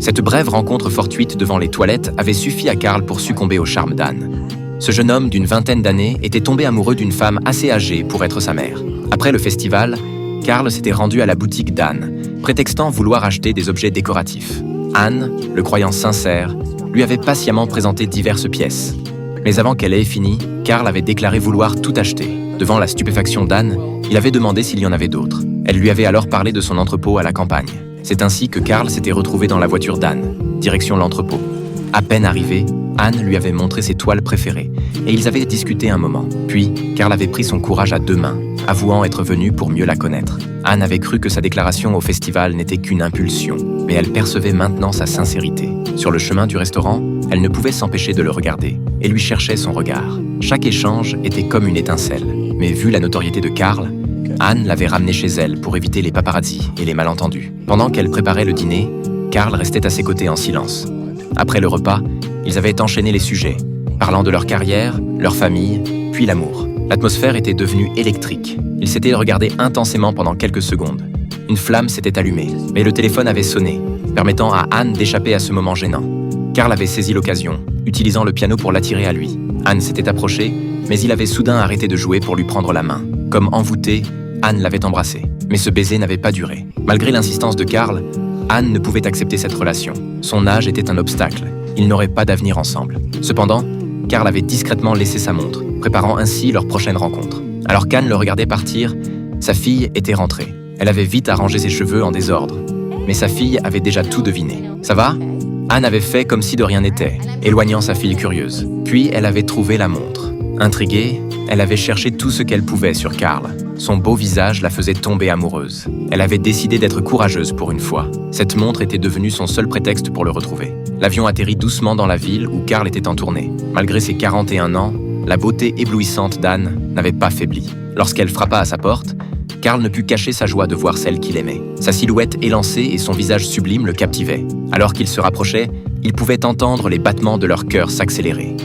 Cette brève rencontre fortuite devant les toilettes avait suffi à Carl pour succomber au charme d'Anne. Ce jeune homme d'une vingtaine d'années était tombé amoureux d'une femme assez âgée pour être sa mère. Après le festival, Carl s'était rendu à la boutique d'Anne, prétextant vouloir acheter des objets décoratifs. Anne, le croyant sincère, lui avait patiemment présenté diverses pièces. Mais avant qu'elle ait fini, Carl avait déclaré vouloir tout acheter. Devant la stupéfaction d'Anne, il avait demandé s'il y en avait d'autres. Elle lui avait alors parlé de son entrepôt à la campagne. C'est ainsi que Carl s'était retrouvé dans la voiture d'Anne, direction l'entrepôt. À peine arrivé, Anne lui avait montré ses toiles préférées et ils avaient discuté un moment. Puis, Carl avait pris son courage à deux mains, avouant être venu pour mieux la connaître. Anne avait cru que sa déclaration au festival n'était qu'une impulsion, mais elle percevait maintenant sa sincérité. Sur le chemin du restaurant, elle ne pouvait s'empêcher de le regarder et lui cherchait son regard. Chaque échange était comme une étincelle, mais vu la notoriété de Carl, Anne l'avait ramené chez elle pour éviter les paparazzis et les malentendus. Pendant qu'elle préparait le dîner, Carl restait à ses côtés en silence. Après le repas, ils avaient enchaîné les sujets, parlant de leur carrière, leur famille, puis l'amour. L'atmosphère était devenue électrique. Ils s'étaient regardés intensément pendant quelques secondes. Une flamme s'était allumée, mais le téléphone avait sonné, permettant à Anne d'échapper à ce moment gênant. Carl avait saisi l'occasion, utilisant le piano pour l'attirer à lui. Anne s'était approchée, mais il avait soudain arrêté de jouer pour lui prendre la main. Comme envoûtée, Anne l'avait embrassé. Mais ce baiser n'avait pas duré. Malgré l'insistance de Carl, Anne ne pouvait accepter cette relation. Son âge était un obstacle. Ils n'auraient pas d'avenir ensemble. Cependant, Carl avait discrètement laissé sa montre, préparant ainsi leur prochaine rencontre. Alors qu'Anne le regardait partir, sa fille était rentrée. Elle avait vite arrangé ses cheveux en désordre. Mais sa fille avait déjà tout deviné. « Ça va ?» Anne avait fait comme si de rien n'était, éloignant sa fille curieuse. Puis elle avait trouvé la montre. Intriguée, elle avait cherché tout ce qu'elle pouvait sur Carl. Son beau visage la faisait tomber amoureuse. Elle avait décidé d'être courageuse pour une fois. Cette montre était devenue son seul prétexte pour le retrouver. L'avion atterrit doucement dans la ville où Carl était en tournée. Malgré ses 41 ans, la beauté éblouissante d'Anne n'avait pas faibli. Lorsqu'elle frappa à sa porte, Carl ne put cacher sa joie de voir celle qu'il aimait. Sa silhouette élancée et son visage sublime le captivaient. Alors qu'ils se rapprochaient, il pouvait entendre les battements de leur cœur s'accélérer.